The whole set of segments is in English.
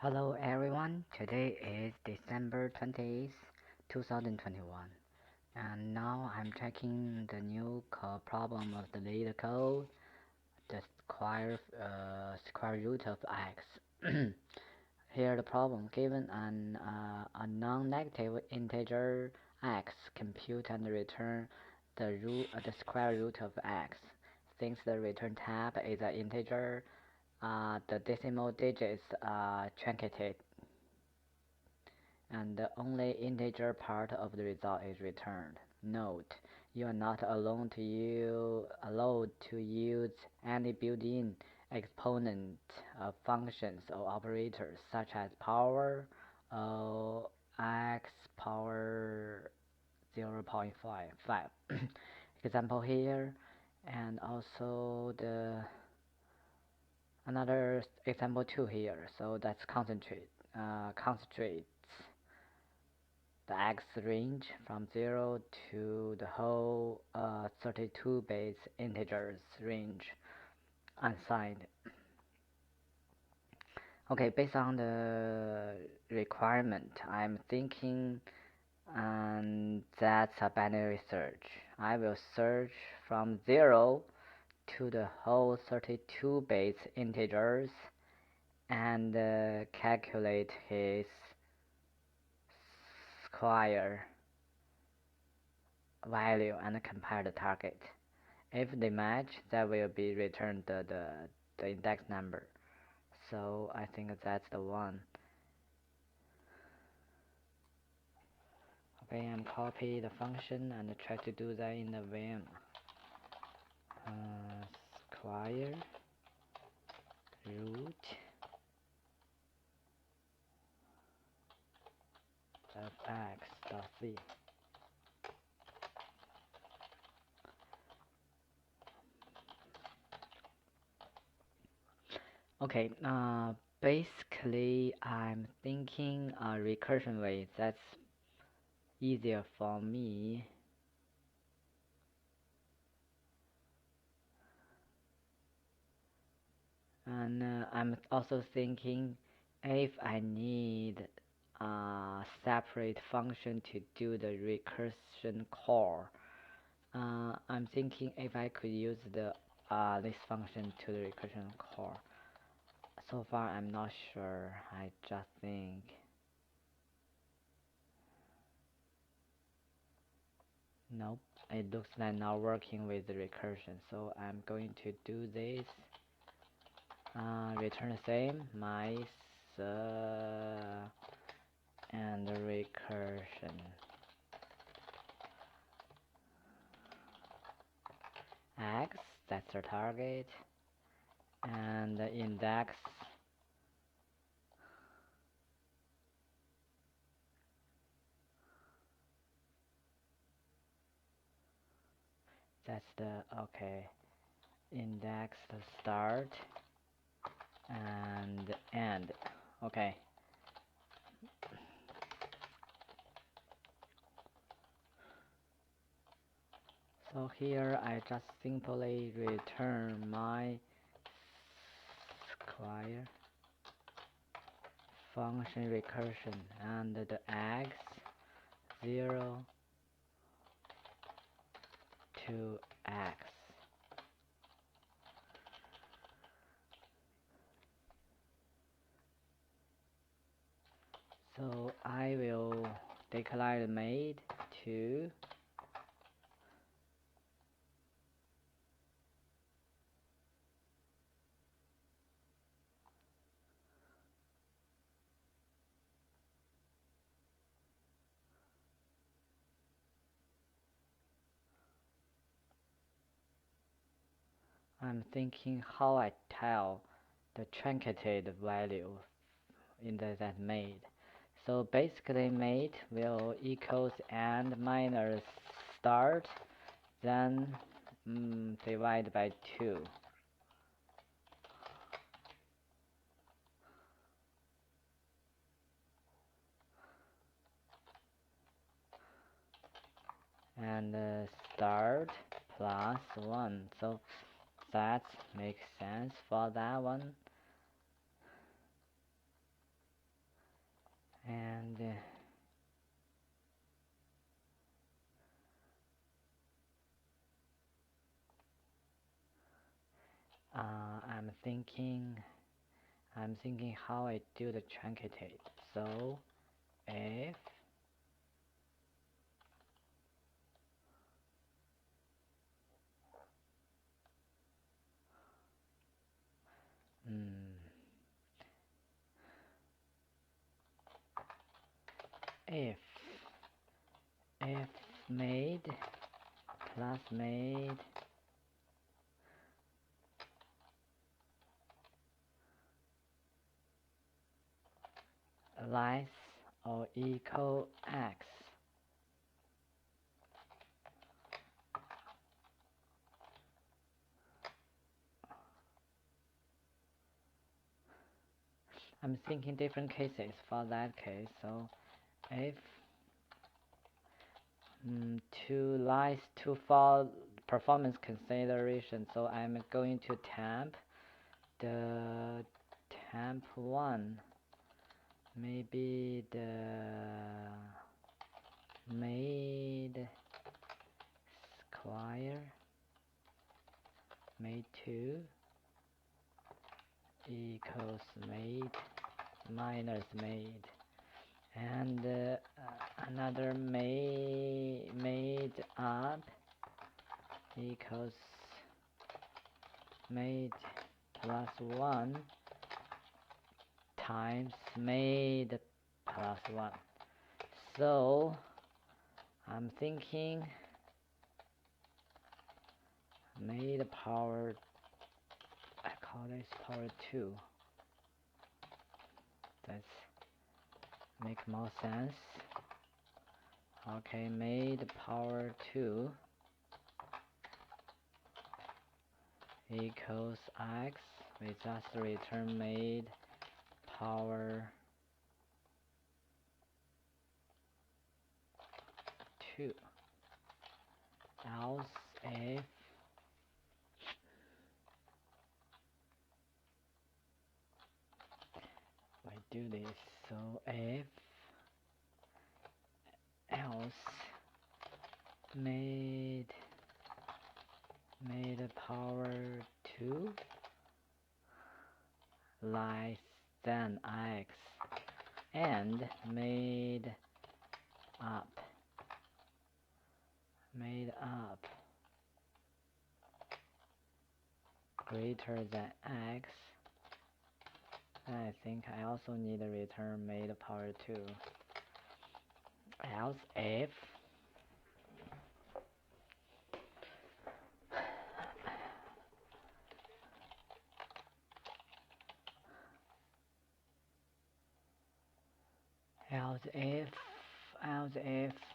Hello everyone, today is December 20th, 2021, and now I'm checking the new problem of the lead code, the square root of x. Here the problem, given a non-negative integer x, compute and return the square root of x. Since the return type is an integer, the decimal digits are truncated and the only integer part of the result is returned. Note: you are not allowed to use any built-in exponent of functions or operators such as power or x power 0.5 example here, and also the another example 2 here. So that's concentrates the x range from 0 to the whole 32 base integers range unsigned. Okay, based on the requirement, I'm thinking that's a binary search. I will search from 0 to the whole 32 base integers and calculate his square value and compare the target. If they match, that will be returned the index number. So I think that's the one. Okay, and copy the function and try to do that in the vim. Square root of x dot c. Okay, basically I'm thinking a recursion way that's easier for me. And I'm also thinking if I need a separate function to do the recursion call, I'm thinking if I could use this function to the recursion call. So far I'm not sure. I just think nope. It looks like not working with the recursion. So I'm going to do this. Return the same mice and recursion. X, that's the target, and the index that's the okay index the start and end. Okay, so here I just simply return my square function recursion and the x 0 to x. So I will declare the made to I'm thinking how I tell the truncated value in that made. So basically made will equals and minus start, then divide by 2. And start plus 1. So that makes sense for that one. And I'm thinking how I do the truncated. So if mm, if if made plus made less or equal x, I'm thinking different cases for that case. So if for performance consideration, so I'm going to temp the temp one, maybe the made square made 2 equals made minus made, and another made up equals made plus 1 times made plus 1. So I'm thinking made power, I call this power 2. That's make more sense. Okay, made power 2 equals x. We just return made power 2. Else if I do this, so if else made power 2 less than x, and made up greater than x, I think I also need to return made power 2. Else if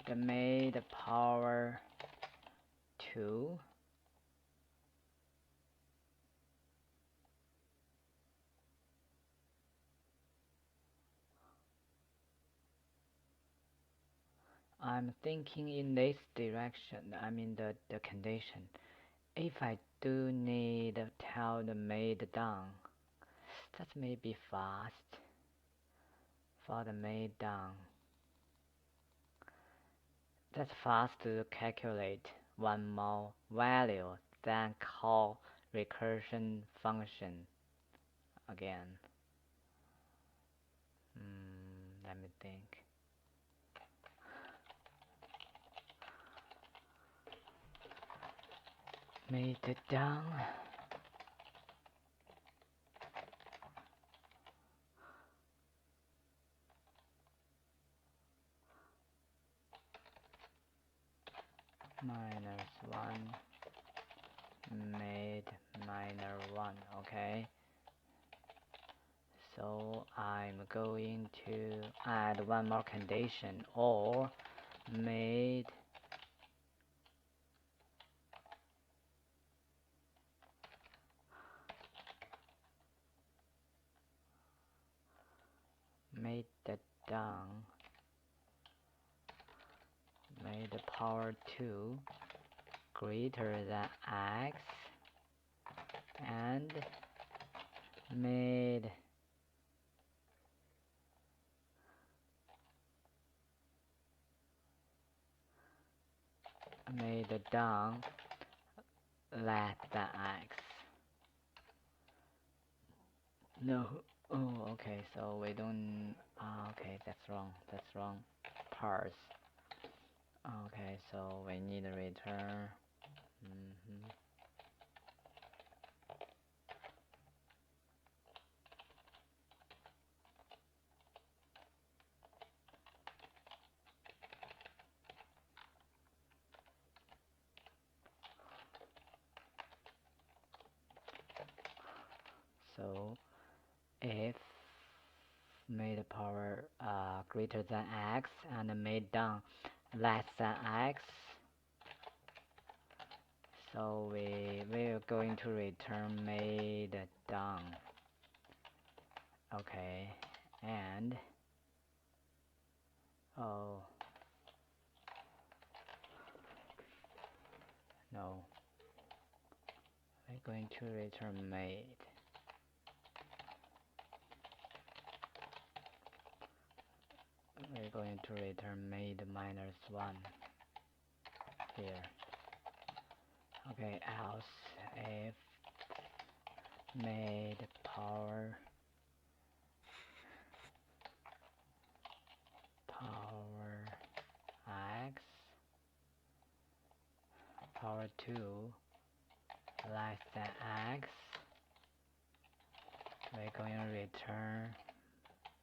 the made power 2 I'm thinking in this direction, I mean the condition. If I do need to tell the made down, that may be fast for the made down. That's fast to calculate one more value, then call recursion function again. Let me think. Made it down. Minus 1 made minor 1, okay. So I'm going to add one more condition, or made the down made the power 2 greater than x, and made made down less than x. No. Oh, okay. So we don't. Okay, that's wrong. That's wrong. Parse. Okay, so we need a return. So if made power greater than x and made down less than x, so we're going to return made down. Okay, and oh no, we're going to return made. We're going to return made minus 1 here. Okay, else if made power x power 2 less than x, we're going to return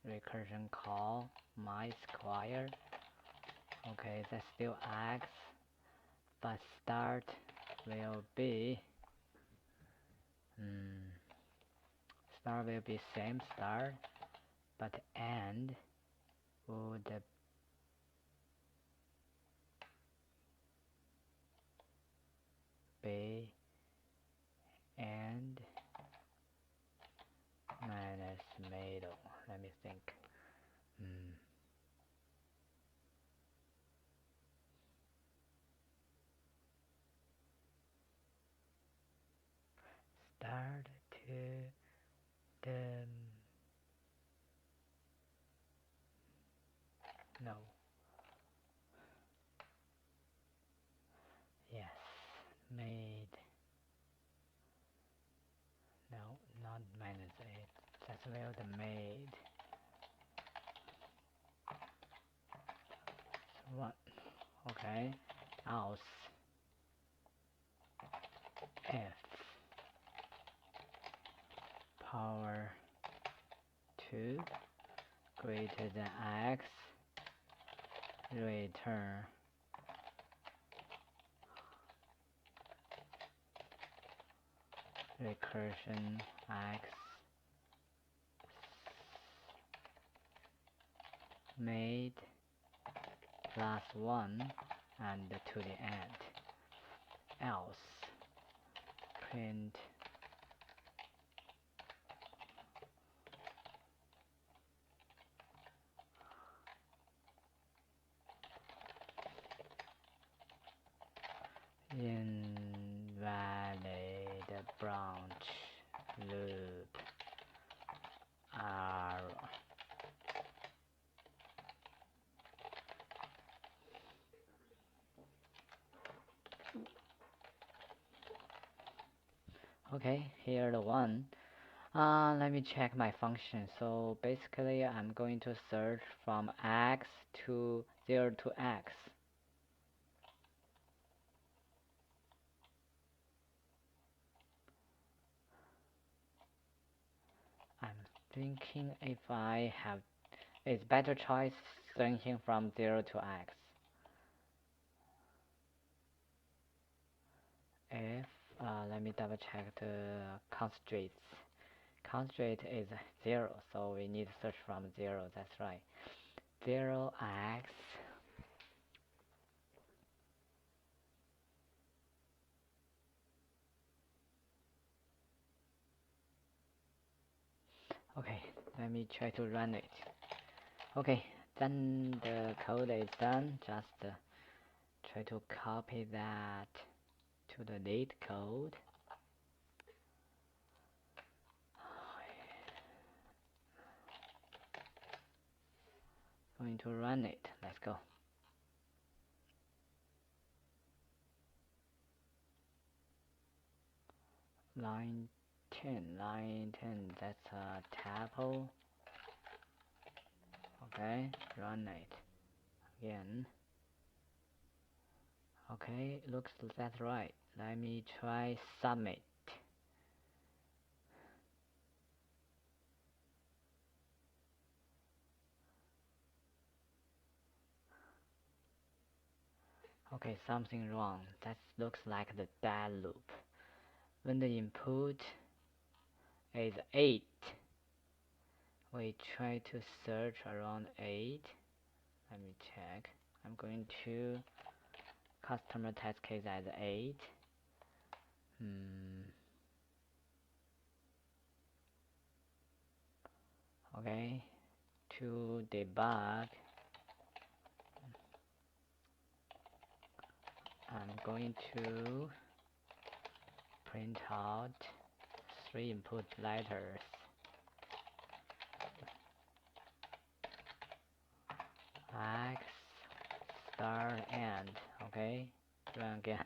recursion call my square. Okay, that's still x, but start will be start will be same start, but end would be end minus middle. Let me think. Start to the no. Yes, made. No, not minus 8. That's well the made. So what? Okay. Else if power 2 greater than x, return recursion x made plus 1 and to the end. Else print invalid branch loop error. Okay, here the one. Let me check my function. So basically I'm going to search from x to 0 to x. I'm thinking if I have, it's better choice searching from 0 to x. If, let me double check the constraints. Constraint is 0, so we need to search from 0, that's right. 0x okay, let me try to run it. Okay, then the code is done. Just try to copy that to the date code. Going to run it. Let's go. line 10, that's a typo. Okay, run it again. Okay, looks that's right. Let me try submit. Okay, something wrong. That looks like the dead loop. When the input is 8, we try to search around 8. Let me check. I'm going to customer test case as 8. Okay, to debug, I'm going to print out 3 input letters. X star and okay, run again.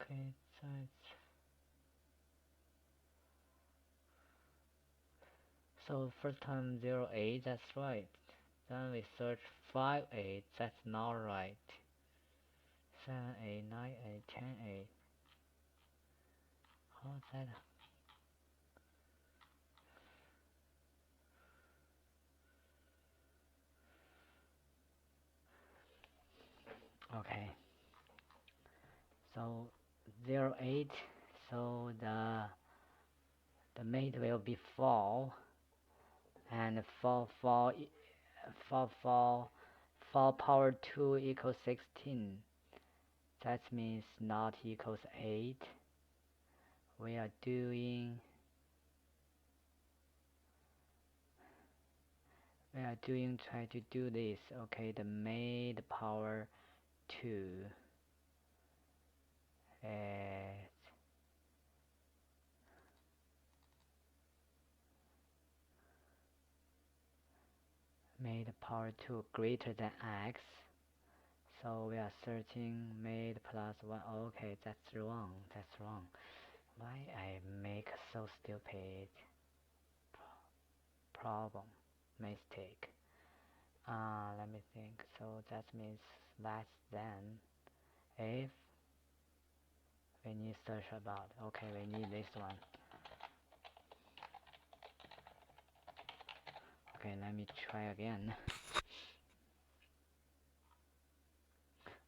Okay, so first time 08, that's right. Then we search 58, that's not right. 7, 8, 9, 8, 10, 8. How's that? Okay. So 08, so the mate will be 4, and 4 power 2 equals 16. That means not equals 8. We are doing try to do this. Okay, the made power 2 is made power 2 greater than x. So we are searching made plus 1. Okay, that's wrong. That's wrong. Why I make so stupid problem mistake? Let me think. So that means less than if we need search about. Okay, we need this one. Okay, let me try again.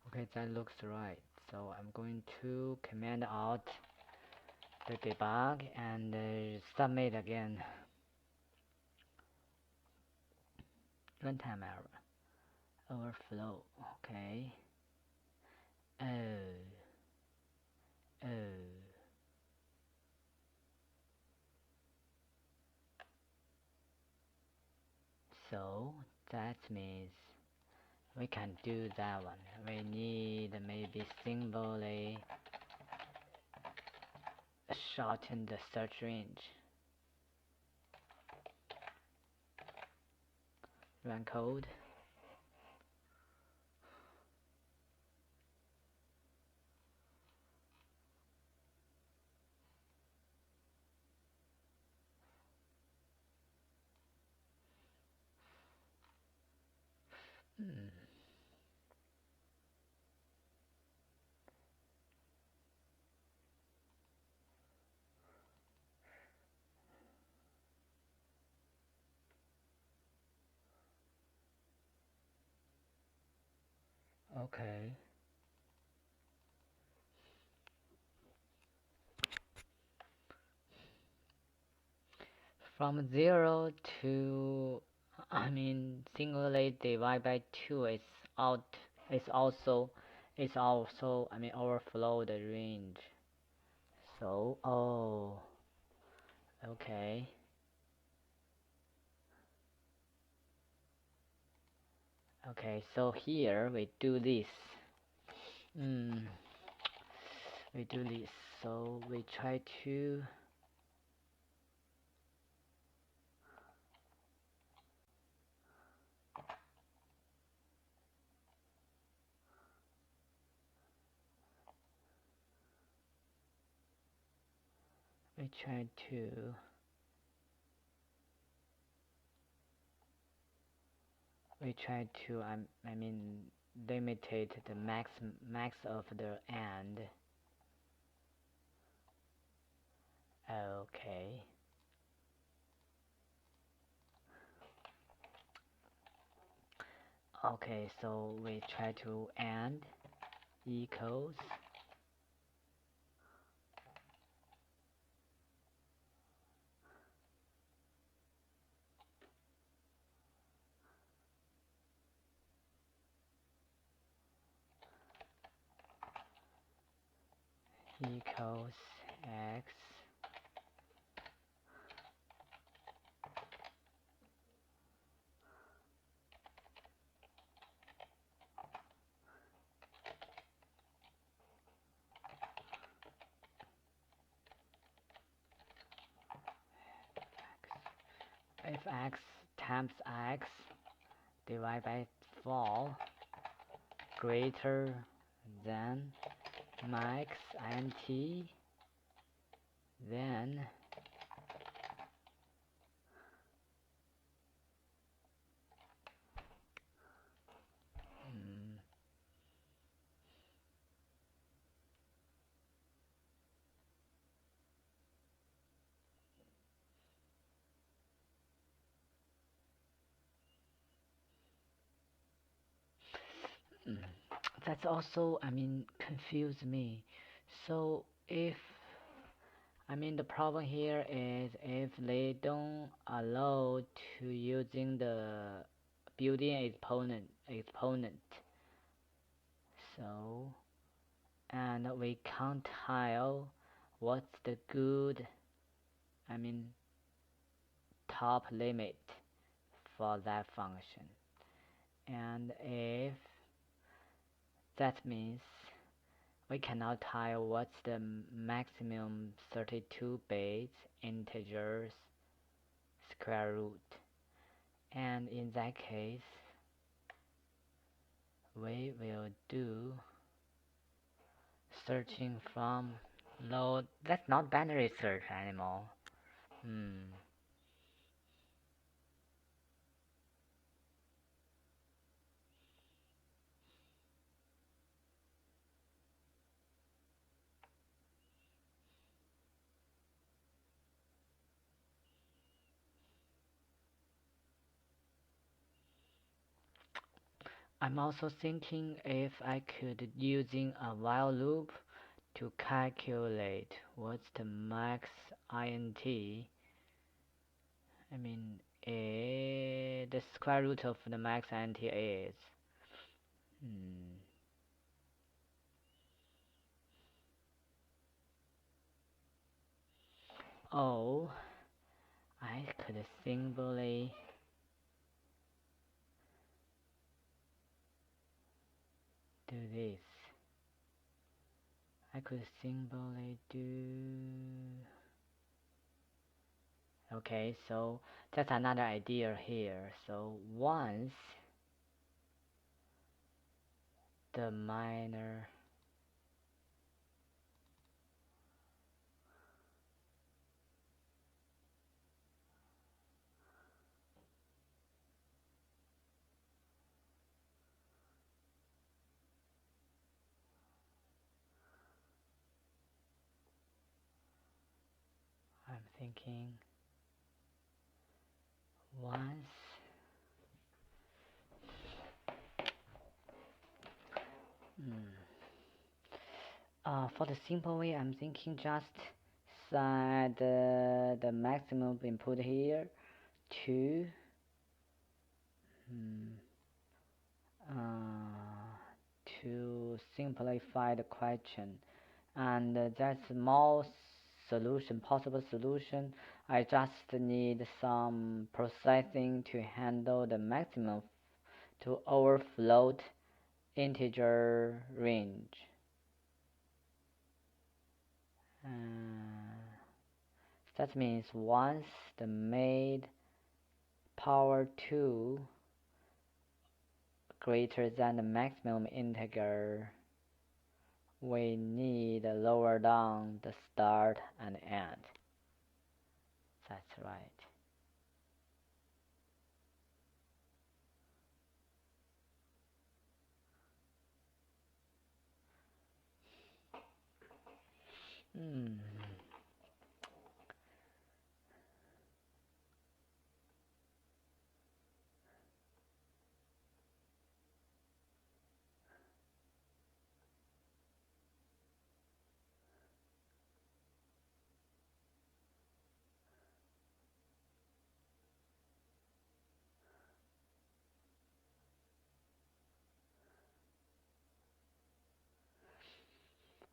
Okay, that looks right. So I'm going to command out the debug and submit again. Runtime error. Overflow. Okay. Oh. Oh. So that means we can do that one. We need maybe singly shorten the search range. Run code. Okay. From 0 to, singly divide by 2 is out. It's also overflow the range. So, oh, okay. Okay, so here we do this. We do this. So we try to we try to I mean limitate the max of the and. Okay. Okay, so we try to and equals equals x if x times x divided by 4 greater than max int, then mm, mm, that's also confuse me. So if the problem here is if they don't allow to using the built-in exponent, so and we can't tell what's the good I mean top limit for that function, and if that means we cannot tell what's the maximum 32-bit integers square root, and in that case we will do searching from load. That's not binary search anymore. Hmm. I'm also thinking if I could using a while loop to calculate what's the max int. The square root of the max int is. Hmm. Oh, I could simply do this. I could simply do. Okay, so that's another idea here. So once the miner I'm thinking once hmm, for the simple way, I'm thinking just set the maximum input here to hmm, uh, to simplify the question, and that's more possible solution. I just need some processing to handle the maximum to overflow integer range. Uh, that means once the made power 2 greater than the maximum integer, we need lower down the start and end. That's right. Hmm.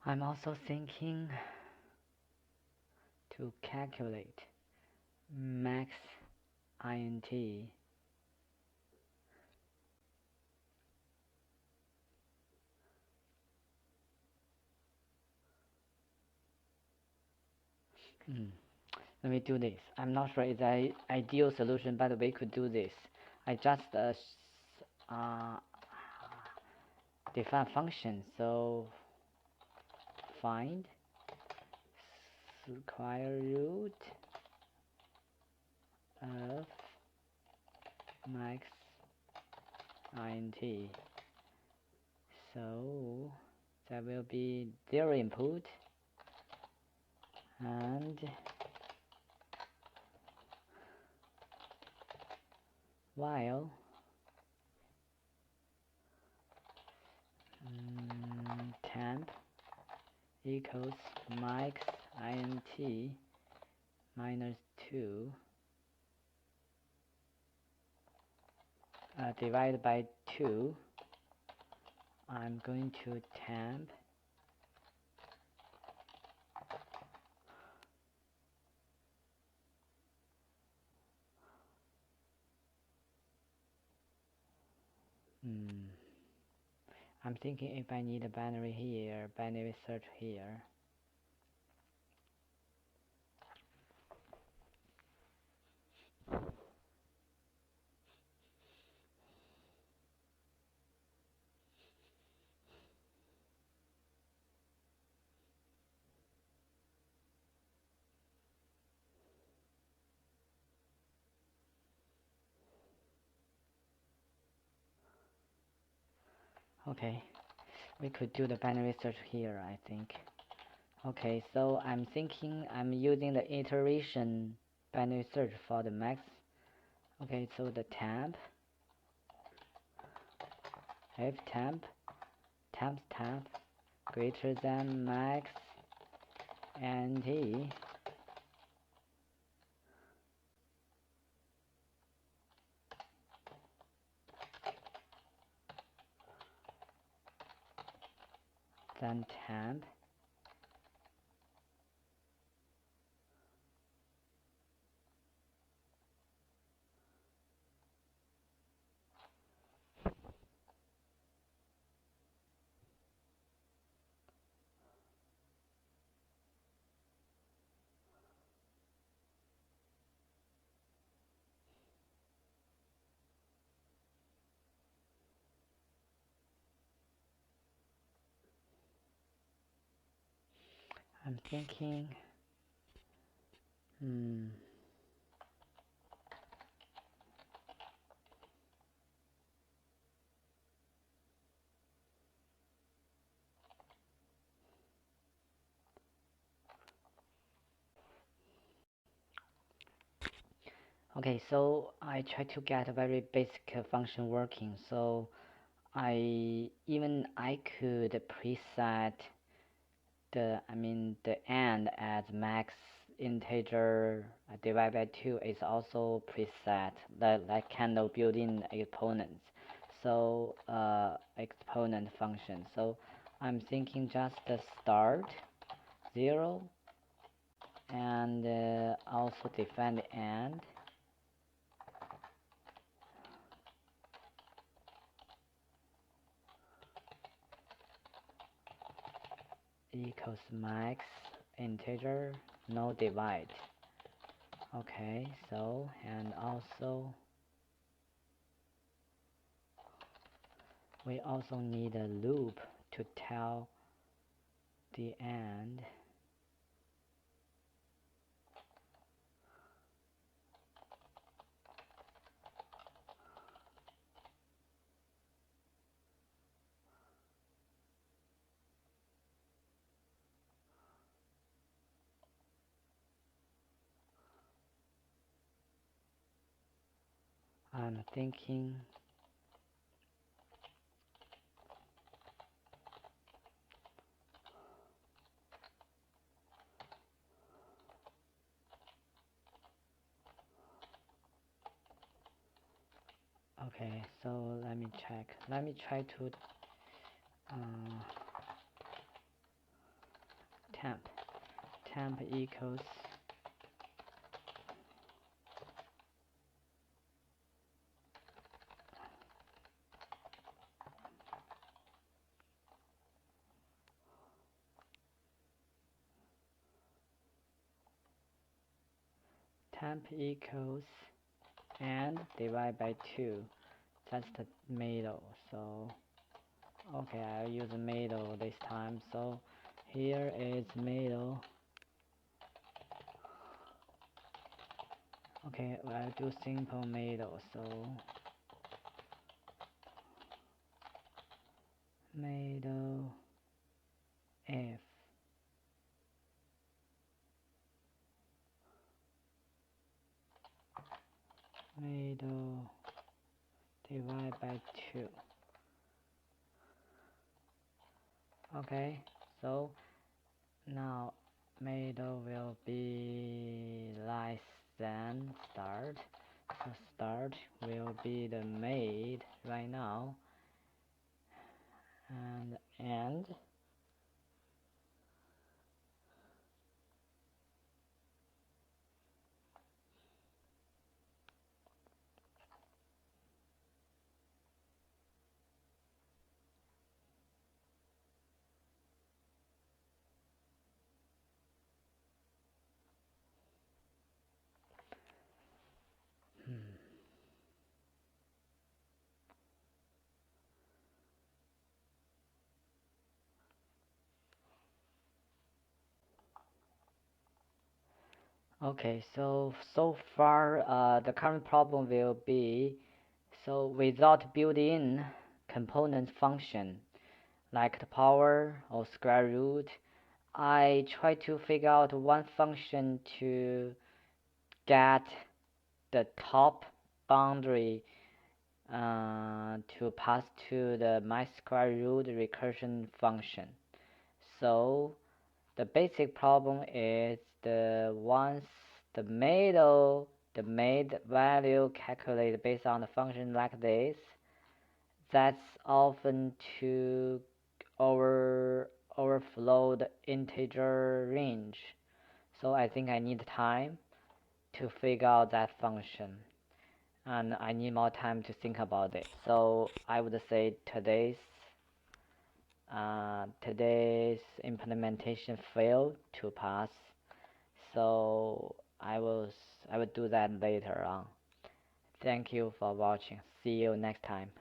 I'm also thinking to calculate max int. Hmm. Let me do this. I'm not sure it's the ideal solution, but we could do this. I just uh, define function. So find square root of max int. So that will be their input, and while temp equals max int minus 2 divided by 2, I'm going to temp I'm thinking if I need a binary here, binary search here. Okay, we could do the binary search here, I think. Okay, so I'm thinking I'm using the iteration binary search for the max. Okay, so the temp, if temp greater than max int, then temp I'm thinking okay, so I try to get a very basic function working. So I could preset the end as max integer divided by 2 is also preset, that kind of built-in exponents. So exponent function. So I'm thinking just the start 0 and also define the end equals max integer no divide. Okay, so and also we also need a loop to tell the end I'm thinking. Okay, so let me check. Let me try to temp. Temp equals temp equals and divide by 2. That's the middle. So okay, I'll use middle this time. So here is middle. Okay, I'll do simple middle. So middle if middle divide by 2. Okay, so now middle will be less than start. So start will be the made right now, and end. Okay, so far the current problem will be so without built-in component function like the power or square root, I try to figure out one function to get the top boundary to pass to the my square root recursion function. So the basic problem is the once the made value calculated based on the function like this, that's often to overflow the integer range. So I think I need time to figure out that function, and I need more time to think about it. So I would say today's implementation failed to pass. So I will do that later on. Thank you for watching. See you next time.